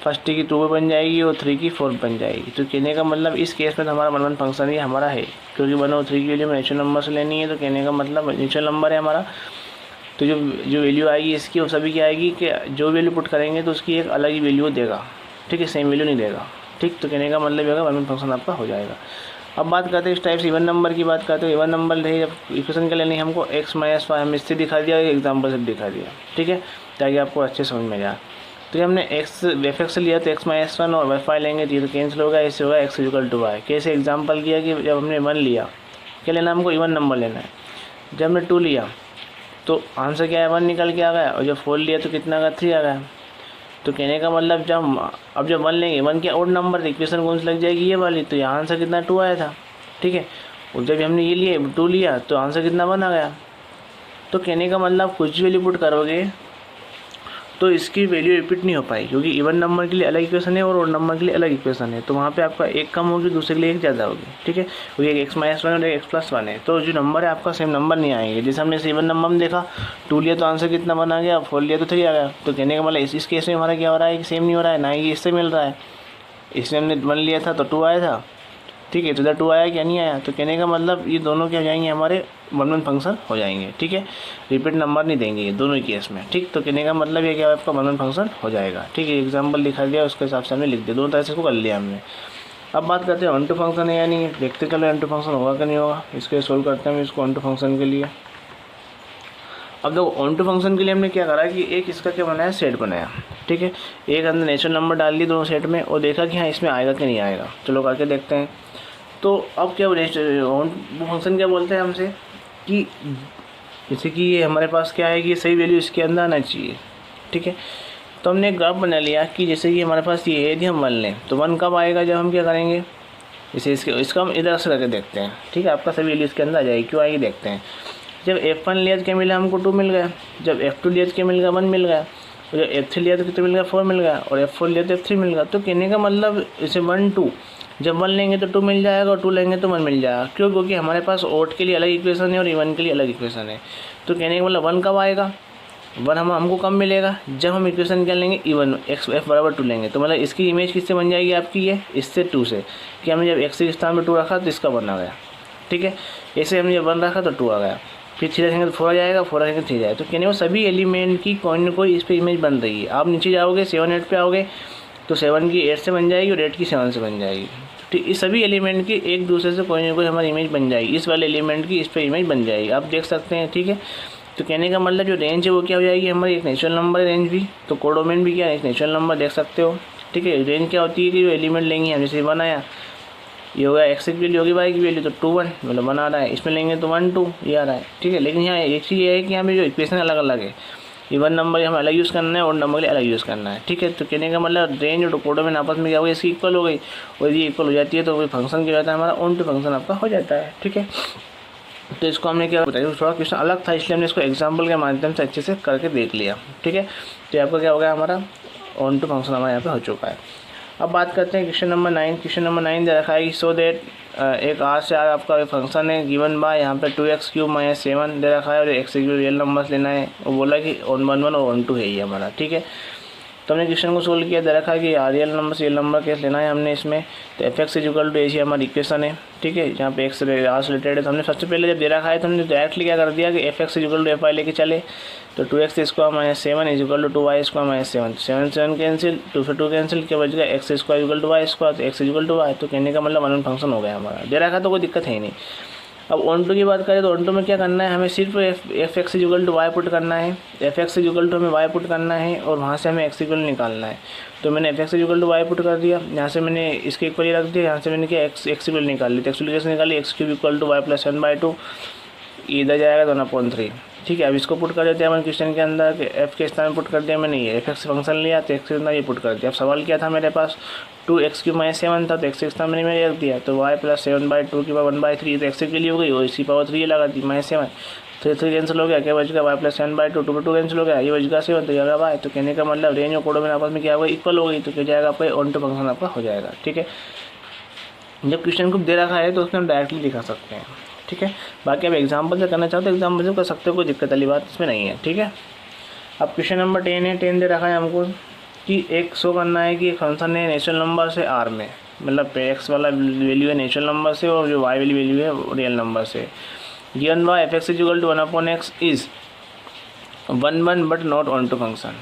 फर्स्ट की 2 बन जाएगी और 3 की 4 बन जाएगी। तो कहने का मतलब इस केस में तो हमारा वन वन फंक्शन ही हमारा है, क्योंकि 1 और 3 की वैल्यू नेचुरल नंबर से लेनी है, तो कहने का मतलब नेचुरल नंबर है हमारा। तो जो वैल्यू आएगी इसकी वो सभी क्या आएगी कि जो वैल्यू पुट करेंगे तो उसकी एक अलग ही वैल्यू देगा। ठीक है, सेम वैल्यू नहीं देगा। ठीक, तो कहने का मतलब ये होगा वन वन फंक्शन आपका हो जाएगा। अब बात करते हैं इस टाइप से इवन नंबर की बात करते हैं। इवन नंबर है जब इक्वेशन के लेनी हमको x माइनस वाई, हम इससे दिखा दिया, एग्जाम्पल से दिखा दिया। ठीक है, ताकि आपको अच्छे समझ में जाए। तो हमने एक्स एफ एक्स लिया तो x माइनस वन और वाई फाई लेंगे तो ये तो कैंसिल होगा, इससे होगा x इक्वल टू वाई। कैसे एग्जाम्पल किया कि जब हमने 1 लिया, क्या लेना हमको इवन नंबर लेना है, जब हमने 2 लिया तो आंसर क्या है 1 निकल के आ गया, और जब 4 लिया तो कितना आ गया 3 आ गया। तो कहने का मतलब जब 1 लेंगे 1 के ओड नंबर इक्वेशन कौन सी लग जाएगी ये वाली, तो यहाँ आंसर कितना 2 आया था। ठीक है, और जब हमने ये लिए 2 लिया तो आंसर कितना 1 आ गया। तो कहने का मतलब कुछ वैल्यू पुट करोगे तो इसकी वैल्यू रिपीट नहीं हो पाई, क्योंकि इवन नंबर के लिए अलग इक्वेशन है और ओड नंबर के लिए अलग इक्वेशन है, तो वहाँ पे आपका एक कम होगी दूसरे के लिए एक ज़्यादा होगी। ठीक है, क्योंकि एक x माइनस वन और एक x प्लस वन है, तो जो नंबर है आपका सेम नंबर नहीं आएंगे। जैसे हमने इवन नंबर में देखा 2 लिया तो आंसर कितना 1 आ गया, 4 लिया तो 3 आ गया। तो कहने का मतलब इस केस में हमारा क्या हो रहा है कि सेम नहीं हो रहा है, ना ही इससे मिल रहा है। इसमें हमने 1 लिया था तो 2 आया था। ठीक है, तो इधर 2 आया क्या नहीं आया, तो कहने का मतलब ये दोनों क्या हो जाएंगे हमारे वन वन फंक्शन हो जाएंगे। ठीक है, रिपीट नंबर नहीं देंगे ये दोनों ही केस में। ठीक, तो कहने का मतलब ये क्या आपका वन वन फंक्शन हो जाएगा। ठीक है, एग्जाम्पल दिखा दिया उसके हिसाब से हमने लिख दिया, दोनों तरह से इसको कर लिया हमने। अब बात करते हैं ऑन टू फंक्शन है या नहीं, देखते चलो ऑन टू फंक्शन होगा कि नहीं होगा। इसके सोल्व करते हैं इसको ऑन टू फंक्शन के लिए। अब देखो ऑन टू फंक्शन के लिए हमने क्या करा कि एक इसका क्या बनाया सेट बनाया। ठीक है, एक अंदर नेचुरल नंबर डाल दिए दोनों सेट में और देखा कि हाँ इसमें आएगा कि नहीं आएगा। चलो करके देखते हैं। तो अब क्या ऑन फंक्शन क्या बोलते हैं हमसे कि जैसे कि ये हमारे पास क्या है कि सही वैल्यू इसके अंदर आना चाहिए। ठीक है, तो हमने एक ग्राफ बना लिया कि जैसे कि हमारे पास ये है यदि हम 1 लें तो 1 कब आएगा, जब हम क्या करेंगे जैसे इसका हम इधर से करके देखते हैं। ठीक है, आपका सभी वैल्यू इसके अंदर आ जाएगी, क्यों आएगी देखते हैं। जब F1 लिया तो क्या मिला हमको 2 मिल गया, जब F2 लिया तो क्या मिल गया 1 मिल गया, और जब F3 लिया तो कितना मिल गया 4 मिल गया, और F4 लिया तो F3 मिल गया। तो कहने का मतलब इसे 1 2, जब 1 लेंगे तो 2 मिल जाएगा और 2 लेंगे तो 1 मिल जाएगा। क्यों, क्योंकि हमारे पास ओड के लिए अलग इक्वेशन है और इवन के लिए अलग इक्वेशन है। तो कहने का मतलब 1 कब आएगा, 1 हमको कब मिलेगा, जब हम इक्वेशन क्या लेंगे इवन x f बराबर 2 लेंगे। तो मतलब इसकी इमेज किससे बन जाएगी आपकी, ये इससे 2 से, कि हमने जब x के स्थान पर 2 रखा तो इसका 1 आ गया। ठीक है, ऐसे हमने जब 1 रखा तो 2 आ गया, फिर 3 रखेंगे तो 4 आ जाएगा, 4 रखेंगे 3 जाएगा। तो कहने को सभी एलिमेंट की कोई ना कोई इस पर इमेज बन रही है। आप नीचे जाओगे 7 8 पे आओगे तो 7 की 8 से बन जाएगी और 8 की 7 से बन जाएगी। ठीक, इस सभी एलिमेंट की एक दूसरे से कोई ना कोई हमारी इमेज बन जाएगी, इस वाले एलिमेंट की इस पर इमेज बन जाएगी, आप देख सकते हैं। ठीक है, तो कहने का मतलब जो रेंज है वो क्या हो जाएगी हमारी, एक नेचुरल नंबर रेंज भी, तो कोडोमेन भी क्या है एक नेचुरल नंबर, देख सकते हो। ठीक है, रेंज क्या होती है कि जो एलिमेंट लेंगे हम, जैसे 1 आया ये हो गया एक्स की वैल्यू होगी वाई की वैल्यू, तो 2 1 मतलब 1 आ रहा है, इसमें लेंगे तो 1 2 ये आ रहा है, ठीक है। लेकिन यहाँ एक चीज़ ये है कि यहाँ पे जो इक्वेशन अलग अलग है, इवन नंबर हमें अलग यूज़ करना है और नंबर के लिए अलग यूज़ करना है, ठीक है। तो कहने का मतलब रेंज और कोडोमेन आपस में क्या हो गई, इसकी इक्वल हो गई, और ये इक्वल हो जाती है तो कोई फंक्शन क्या जाता है हमारा ऑन टू फंक्शन आपका हो जाता है, ठीक है। तो इसको हमने क्या बताया, थोड़ा क्वेश्चन अलग था इसलिए हमने इसको एग्जाम्पल के माध्यम से अच्छे से करके देख लिया, ठीक है। तो आपका क्या हो गया, हमारा ऑन टू फंक्शन हमारे यहाँ पे हो चुका है। अब बात करते हैं क्वेश्चन नंबर 9। क्वेश्चन नंबर 9 दे रखा है कि सो दैट एक आर से आर आपका फंक्शन है गिवन बाय यहाँ पे 2x³ - 7 दे रखा है और x रियल नंबर्स लेना है, वो बोला कि 1 1 और 1 2 है ये हमारा, ठीक है। तो हमने क्वेश्चन को सोल्व किया, दे रखा है कि रियल नंबर केस लेना है हमने इसमें, तो fx = ऐसी हमारी इक्वेशन है, ठीक है। जहाँ पे x आर से रिलेटेड है, तो हमने सबसे पहले जब दे रखा है तो हमने डायरेक्टली क्या कर दिया कि fx = fy लेके चले, तो 2x² - 7 = 2y² - 7, 7 7 कैंसिल, 2 से 2 कैंसिल, क्या बच गया x² = y², तो x = y, तो कहने का मतलब वन फंक्शन हो गया हमारा, दे रखा तो कोई दिक्कत है ही नहीं। अब ऑन टू की बात करें तो ऑन टू में क्या करना है, हमें सिर्फ fx = y पुट करना है, fx = हमें y पुट करना है और वहाँ से हमें x इक्वल निकालना है। तो मैंने fx = y पुट कर दिया, यहाँ से मैंने इसके इक्वल ही रख दिया, यहाँ से मैंने क्या x इक्वल निकाल ली, x कैसे निकाली, x³ = y + 1/2, इधर जाएगा 1/3, ठीक है। अब इसको पुट कर देते हैं अपन क्वेश्चन के अंदर कि f के स्थान में पुट कर दिया मैंने, ये fx फंक्शन लिया तो x के अंदर ये पुट कर दिया। अब सवाल क्या था मेरे पास, 2x³ - 7 था, तो x के स्थान मैंने रख दिया, तो y + 7/2 की पावर 1/3, तो x की वैल्यू हो गई और इसकी पावर 3 लगा दी, -7, 3 कैंसिल हो गया, क्या बच गया y + 7/2, 2 2 कैंसिल हो गया, ये बच गया 7, तो जाएगा y। तो कहने का मतलब रेंज और कोडोमेन आपस में क्या होगा, इक्वल हो गई, तो क्या जाएगा आपका ऑन टू फंक्शन आपका हो जाएगा, ठीक है। जब क्वेश्चन को दे रखा है तो उसमें हम डायरेक्टली दिखा सकते हैं, ठीक है। बाकी आप एग्जाम्पल से करना चाहो तो एग्जाम्पल से कर सकते हो, कोई दिक्कत वाली बात इसमें नहीं है, ठीक है। अब क्वेश्चन नंबर 10 है, 10 दे रखा है हमको कि एक शो करना है कि एक फंक्शन है नेचुरल नंबर से आर में, मतलब x वाला वैल्यू है नेचुरल नंबर से और जो y वाली वैल्यू है रियल नंबर से, given by fx = 1/x is 1 1 but not onto function.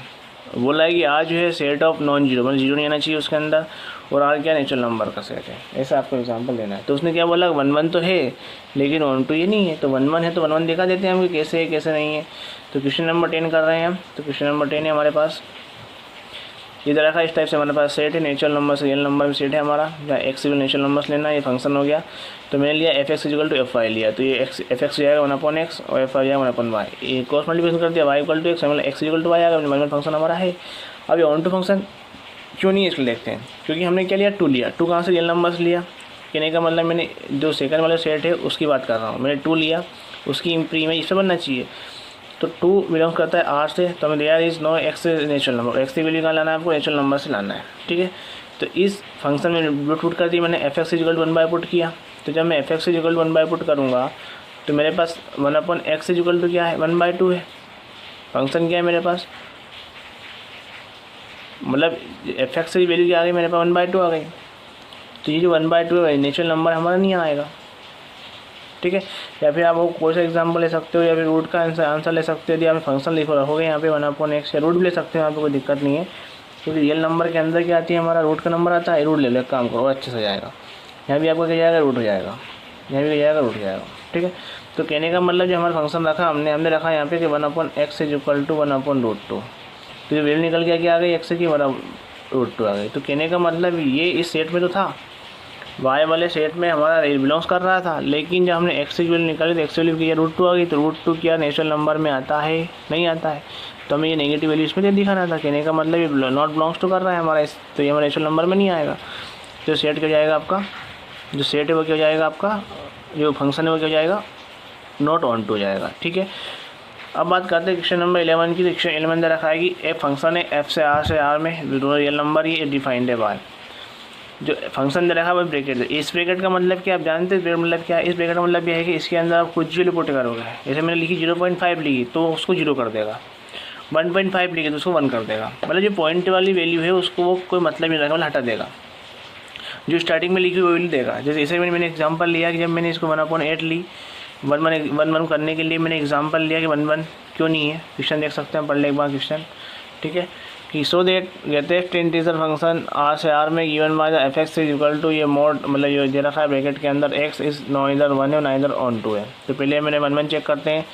बोला है कि आर जो है सेट ऑफ नॉन जीरो, मतलब जीरो नहीं आना चाहिए उसके अंदर, और आर क्या नेचुरल नंबर का सेट है, ऐसा आपको एग्जांपल देना है। तो उसने क्या बोला, 1 1 तो है लेकिन ऑन टू ये नहीं है, तो 1 1 है तो 1 1 दिखा देते हैं हम कि कैसे है कैसे नहीं है। तो क्वेश्चन नंबर 10 कर रहे हैं हम, तो क्वेश्चन नंबर 10 है हमारे पास, इधर रखा इस टाइप से हमारे पास सेट है, नेचुरल नंबर से रियल नंबर में सेट है हमारा, जहाँ x नेचुरल नंबर्स लेना, ये फंक्शन हो गया। तो मैंने लिया fx = fy लिया, तो ये fx जाएगा 1/x और fy जाएगा 1/y, ये क्रॉस मल्टीप्लिकेशन कर दिया, y = x मतलब x = y आएगा, वन फंक्शन हमारा है। अब ये ऑन टू फंक्शन क्यों नहीं है इसको देखते हैं, क्योंकि हमने क्या लिया 2 लिया, 2 कहाँ से रियल नंबर्स लिया, कहने का मतलब मैंने जो सेकंड वाला सेट है उसकी बात कर रहा हूँ, मैंने 2 लिया, उसकी प्री इमेज इससे बनना चाहिए, तो 2 बिलोंग करता है आर से, तो हमें there is no x natural number, x की वैल्यू कहाँ लाना है आपको, नेचुरल नंबर से लाना है, ठीक है। तो इस फंक्शन में पुट कर दी मैंने, fx = 1 पुट किया, तो जब मैं fx = 1 पुट करूँगा तो मेरे पास 1/x = क्या है 1/2 है, फंक्शन क्या है मेरे पास, मतलब fx की वैल्यू क्या आ गई मेरे पास 1/2 आ गई, तो ये जो 1/2 है नेचुरल नंबर हमारा नहीं आएगा, ठीक है। या फिर आप कोई सा एग्जाम्पल ले सकते हो, या फिर रूट का आंसर ले सकते हो, यदि आप फंक्शन लिखो रखोगे यहाँ पे 1/x, या रूट भी ले सकते हो, यहाँ पे कोई दिक्कत नहीं है, क्योंकि रियल नंबर के अंदर क्या आती है हमारा रूट का नंबर आता है, रूट ले लो, काम करो अच्छे से जाएगा, यहाँ भी आपको क्या जाएगा रूट हो जाएगा, यहाँ भी क्या जाएगा रूट हो जाएगा, ठीक है। तो कहने का मतलब जो हमारा फंक्शन रखा हमने रखा यहाँ पे कि 1/x = 1/√2, तो जो वैल्यू निकल गया क्या आ गई x की 1/√2 आ गई। तो कहने का मतलब ये इस सेट में तो था, y वाले सेट में हमारा बिलोंग्स कर रहा था, लेकिन जब हमने x की वैल्यू निकाली तो x वैल्यू की √2 आ गई, तो √2 क्या नेचुरल नंबर में आता है, नहीं आता है, तो हमें ये नेगेटिव वैल्यू इसमें दिखाना था। कहने का मतलब ये नॉट बिलोंग्स टू कर रहा है हमारा, तो ये हमारा नेचुरल नंबर में नहीं आएगा। जो सेट क्या जाएगा आपका, जो सेट है वो क्या जाएगा आपका, जो फंक्शन है वो क्या जाएगा, नॉट ऑन टू जाएगा, ठीक है। अब बात करते हैं क्वेश्चन नंबर 11 की। क्वेश्चन 11 दे रखा है कि एक फंक्शन है f से r में, दोनों रियल नंबर ये डिफाइंड है बाय, जो फंक्शन दे रखा है वो ब्रैकेट है। इस ब्रैकेट का मतलब क्या आप जानते हैं, ब्रैकेट मतलब क्या है, इस ब्रैकेट का मतलब यह है कि इसके अंदर आप कुछ भी पुट करोगे, जैसे मैंने लिखी 0.5 लिखी तो उसको 0 कर देगा, 1.5 लिखी तो उसको 1 कर देगा, मतलब जो पॉइंट वाली वैल्यू है उसको वो कोई मतलब नहीं रखा, मतलब हटा देगा, जो स्टार्टिंग में लिखी वो वैल्यू देगा। जैसे इसे मैंने एग्जाम्पल लिया कि जब मैंने इसको 1/8 ली, 1 करने के लिए मैंने एग्जाम्पल लिया कि 1 क्यों नहीं है, क्वेश्चन देख सकते हैं, पढ़ ले एक बार क्वेश्चन, ठीक है। कि so that greatest integer function R से आर में गिवन बाय द fx = ये मोड, मतलब ये दे रखा है ब्रैकेट के अंदर x इज नाइदर 1 है नाइदर ऑन 2 है। तो पहले मैंने 1 चेक करते हैं,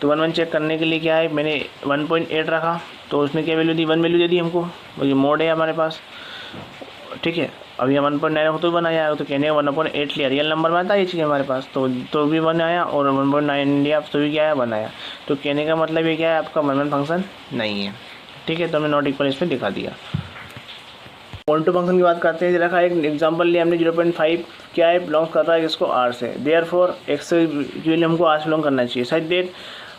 तो 1 चेक करने के लिए क्या है, मैंने 1.8 रखा, तो उसने क्या वैल्यू दी, 1 वैल्यू दे दी हमको, वो ये मोड है हमारे पास, ठीक है। अभी 1.9 तो बनाया है, तो कहने का 1/8 लिया, रियल नंबर में आता है ये चीज़ हमारे पास, तो भी बनाया, और 1.9 लिया तो भी क्या है बनाया। तो कहने का मतलब ये क्या है आपका 1 1 फंक्शन नहीं है, ठीक है। तो हमने नॉट इक्वल इसमें दिखा दिया। 1 2 फंक्शन की बात करते हैं। रखा एक एग्जांपल लिया हमने 0.5 क्या है बिलोंग्स कर रहा है किसको, आर से। देयरफॉर एक्स के लिए हमको आर से बिलोंग करना चाहिए। सच दैट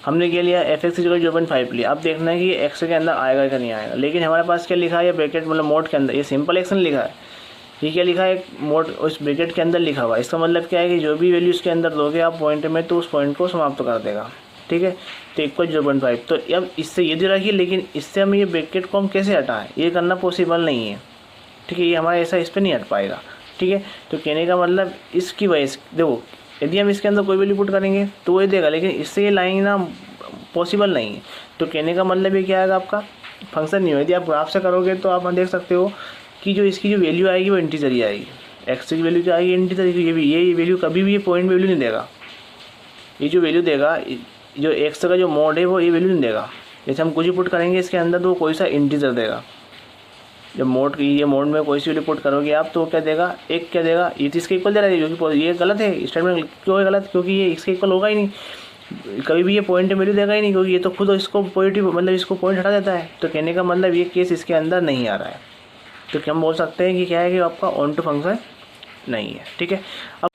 हमने क्या लिया, एफ एक्स 0.5 लिया। अब देखना है कि एक्स के अंदर आएगा या नहीं आएगा। लेकिन हमारे पास क्या लिखा है, ये ब्रैकेट मतलब मोड के अंदर, ये सिंपल एक्शन लिखा है, ये क्या लिखा है मोड उस ब्रैकेट के अंदर लिखा हुआ है। इसका मतलब क्या है कि जो भी वैल्यू इसके अंदर दोगे आप पॉइंट में, तो उस पॉइंट को समाप्त कर देगा, ठीक है। तो इक्वल 0.5। तो अब इससे ये दे रखिए, लेकिन इससे हम ये ब्रैकेट को हम कैसे हटाएं, ये करना पॉसिबल नहीं है, ठीक है। ये हमारा ऐसा इस पर नहीं हट पाएगा, ठीक है। तो कहने का मतलब इसकी वजह से देखो, यदि हम इसके अंदर कोई वैल्यू पुट करेंगे तो ये देगा, लेकिन इससे ये लाइन ना पॉसिबल नहीं है। तो कहने का मतलब ये क्या आएगा, आपका फंक्शन नहीं हो। यदि आप ग्राफ से करोगे तो आप देख सकते हो कि जो इसकी जो वैल्यू आएगी वो इंटीजर ही आएगी। एक्स की वैल्यू जो आएगी इंटीजर, ये वैल्यू कभी भी ये पॉइंट वैल्यू नहीं देगा। ये जो वैल्यू देगा, जो एक्स का जो मोड है वो ये वैल्यू नहीं देगा। जैसे हम कुछ भी पुट करेंगे इसके अंदर तो कोई सा इंटीजर देगा। जब मोड की ये मोड में कोई सी वैल्यू पुट करोगे आप तो क्या देगा, एक क्या देगा, ये तो इसके इक्वल दे रहा है, क्योंकि ये गलत है स्टेटमेंट। क्यों है गलत, क्योंकि ये इसके इक्वल होगा ही नहीं, कभी भी ये पॉइंट वैल्यू देगा ही नहीं, क्योंकि ये तो खुद इसको पॉजिटिव मतलब इसको पॉइंट हटा देता है। तो कहने का मतलब ये केस इसके अंदर नहीं आ रहा है। तो क्या हम बोल सकते हैं कि क्या है कि आपका ऑन टू फंक्शन नहीं है, ठीक है। अब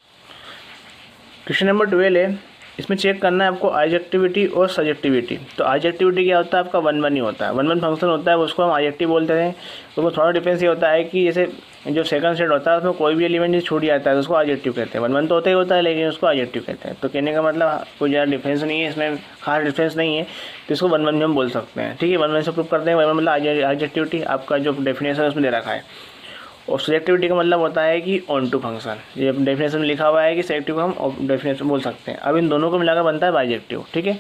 क्वेश्चन नंबर 12 है, इसमें चेक करना है आपको आइजेक्टिविटी और सब्जेक्टिविटी। तो आइजेक्टिविटी क्या होता है आपका 1 1 ही होता है, 1 1 फंक्शन होता है, उसको हम आइजेक्टिव बोलते हैं। उसमें थोड़ा डिफरेंस ये होता है कि जैसे जो सेकंड सेट होता है उसमें कोई भी एलिमेंट जो छूट जाता है तो उसको आइजेक्टिव कहते हैं। 1 1 तो होता ही होता है, लेकिन उसको आइजेक्टिव कहते हैं। तो कहने का मतलब कोई ज़्यादा डिफरेंस नहीं है, इसमें खास डिफरेंस नहीं है, तो इसको 1 1 में हम बोल सकते हैं, ठीक है। 1 1 से प्रूव करते हैं। 1 1 मतलब आइजेक्टिविटी आपका जो डेफिनेशन है उसमें दे रखा है, और सब्जेक्टिविटी का मतलब होता है कि ऑन टू फंक्शन। ये डेफिनेशन में लिखा हुआ है कि सब्जेक्टिव को हम डेफिनेशन बोल सकते हैं। अब इन दोनों को मिलाकर बनता है बाइजेक्टिव, ठीक है।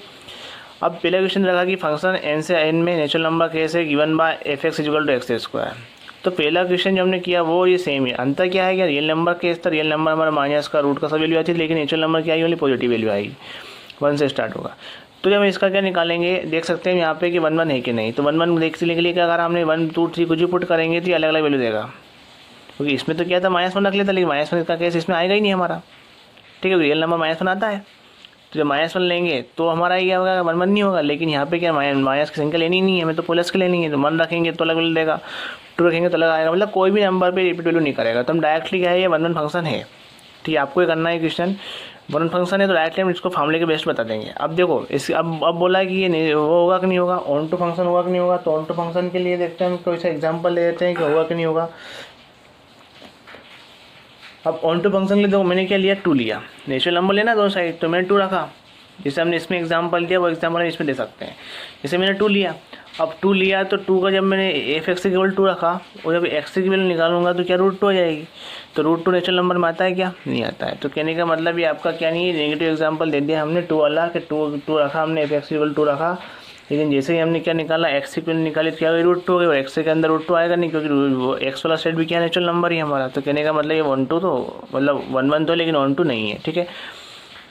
अब पहला क्वेश्चन रखा कि फंक्शन n से n में नेचुरल नंबर केस है given by f x equal to x square. तो पहला क्वेश्चन जो हमने किया वो ये सेम है। अंतर क्या है कि रियल नंबर केस था, रियल नंबर हमारा माइनस का रूट का सब वैल्यू आती है, लेकिन नेचुरल नंबर क्या आएगी, पॉजिटिव वैल्यू आएगी, 1 से स्टार्ट होगा। तो जब इसका क्या निकालेंगे, देख सकते हैं यहाँ पे कि 1 1 है कि नहीं। तो 1 1 देखने के लिए क्या, अगर हमने 1 2 3 कुछ भी पुट करेंगे तो अलग अलग वैल्यू देगा, क्योंकि इसमें तो क्या था -1 रख लेता, लेकिन -1 का केस इसमें आएगा ही नहीं हमारा, ठीक है। रियल नंबर -1 आता है, तो जब -1 लेंगे तो हमारा क्या होगा, 1 1 नहीं होगा। लेकिन यहाँ पे क्या माइनस की संख्या लेनी नहीं है, हमें तो प्लस की लेनी है। तो 1 रखेंगे तो अलग वैल्यू देगा, 2 रखेंगे तो अलग आएगा, मतलब कोई भी नंबर पे रिपीट वैल्यू नहीं करेगा। तो हम डायरेक्टली क्या है, ये 1 1 फंक्शन है, ठीक है। आपको ये करना है क्वेश्चन 1 1 फंक्शन है, तो डायरेक्टली हम इसको फॉर्मूले के बेस्ट बता देंगे। अब देखो इस अब बोला है कि ये नहीं वो होगा कि नहीं होगा, ऑन टू फंक्शन होगा कि नहीं होगा। तो ऑन टू फंक्शन के लिए देखते हैं हम कोई सा एग्जाम्पल ले लेते हैं कि होगा कि नहीं होगा। अब ऑन टू फंक्शन के लिए देखो मैंने क्या लिया, 2 लिया, नेचुरल नंबर लेना दोनों साइड, तो मैंने 2 रखा। जैसे हमने इसमें एग्जांपल दिया वो एग्जांपल हम इसमें दे सकते हैं। जैसे मैंने 2 लिया, अब 2 लिया तो 2 का जब मैंने एफ एक्स केवल 2 रखा, और जब एक्स की वैल्यू निकालूंगा तो क्या √2 हो जाएगी। तो √2 नेचुरल नंबर में आता है क्या, नहीं आता है। तो कहने का मतलब ये आपका क्या नहीं है, नेगेटिव एग्जाम्पल दे दिया हमने 2 वाला कि 2 रखा हमने, एफ एक्स केवल 2 रखा, लेकिन जैसे ही हमने क्या निकाला एक्स की वैल्यू निकाली तो क्या √2 हो गया। एक्स के अंदर √2 आएगा नहीं, क्योंकि वो एक्स वाला सेट भी क्या नेचुरल नंबर ही हमारा। तो कहने का मतलब ये 1 2 तो मतलब 1 1 तो, लेकिन 1 2 नहीं है, ठीक है।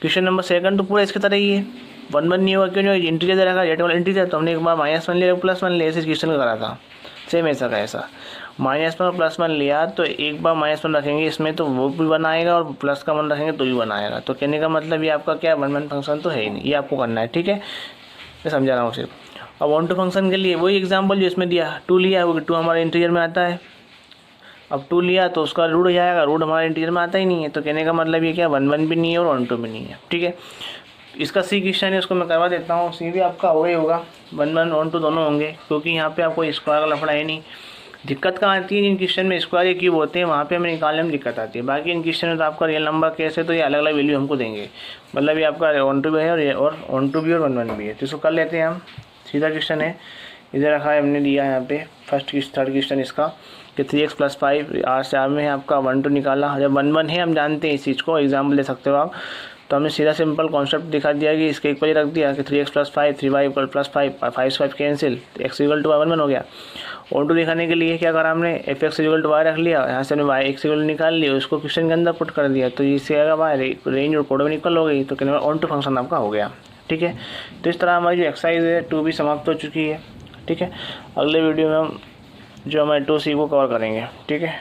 क्वेश्चन नंबर 2 तो पूरा इसके तरह ही है, 1 1 नहीं होगा, क्यों नहीं, इंटीजर दे रखा जेड वाला इंटीजर। तो हमने एक बार -1 लिया +1 लिया, ऐसे क्वेश्चन करा था, सेम ऐसा का ऐसा -1 और +1 लिया। तो एक बार -1 रखेंगे इसमें तो वो भी बनाएगा, और प्लस का 1 रखेंगे तो भी बनाएगा। तो कहने का मतलब ये आपका क्या 1 1 फंक्शन तो है ही नहीं, ये आपको करना है, ठीक है। मैं समझा रहा हूँ सिर्फ। अब ऑन टू फंक्शन के लिए वही एग्जांपल जो इसमें दिया, 2 लिया, वो 2 हमारे इंटीजर में आता है। अब 2 लिया तो उसका रूट हो जाएगा, रूट हमारे इंटीजर में आता ही नहीं है। तो कहने का मतलब ये क्या 1 1 भी नहीं है और 1 2 भी नहीं है, ठीक है। इसका सी क्वेश्चन है, उसको मैं करवा देता हूँ। सी भी आपका होगा ही होगा, 1 1 1 2 दोनों होंगे, क्योंकि यहाँ पे आपको स्क्वायर का लफड़ा है नहीं। दिक्कत कहाँ आती है, जिन क्वेश्चन में स्क्वायर या क्यूब होते हैं वहाँ पे हमें निकालने में दिक्कत आती है। बाकी इन क्वेश्चन में तो आपका रियल नंबर केस है, तो ये अलग अलग वैल्यू हमको देंगे, मतलब ये आपका 1 2 भी है और 1 2 भी और 1 1 भी है। तो इसको कर लेते हैं हम। सीधा क्वेश्चन है, इधर रखा है हमने दिया यहाँ पे थर्ड क्वेश्चन इसका कि 3x + 5 आर से आर में है आपका 1 2 निकाला। जब 1 1 है हम जानते हैं इस चीज़ को, एग्जाम्पल दे सकते हो आप। तो हमने सीधा सिंपल कॉन्सेप्ट दिखा दिया कि इसके इक्वल ही रख दिया कि 3x + 5 3y = +5 5 से 5 कैंसिल, x = 1 1 हो गया। ऑन टू दिखाने के लिए क्या करा हमने, एफ एक्स = y रख लिया, यहाँ से हमने y x निकाल लिया, उसको क्वेश्चन के अंदर पुट कर दिया। तो इससे आएगा y रेंज और कोड में इक्वल हो गई। तो कहने ऑन टू फंक्शन आपका हो गया, ठीक है। तो इस तरह हमारी जो एक्सरसाइज है 2 भी समाप्त हो चुकी है, ठीक है। अगले वीडियो में हम जो हमारे 2C को कवर करेंगे, ठीक है।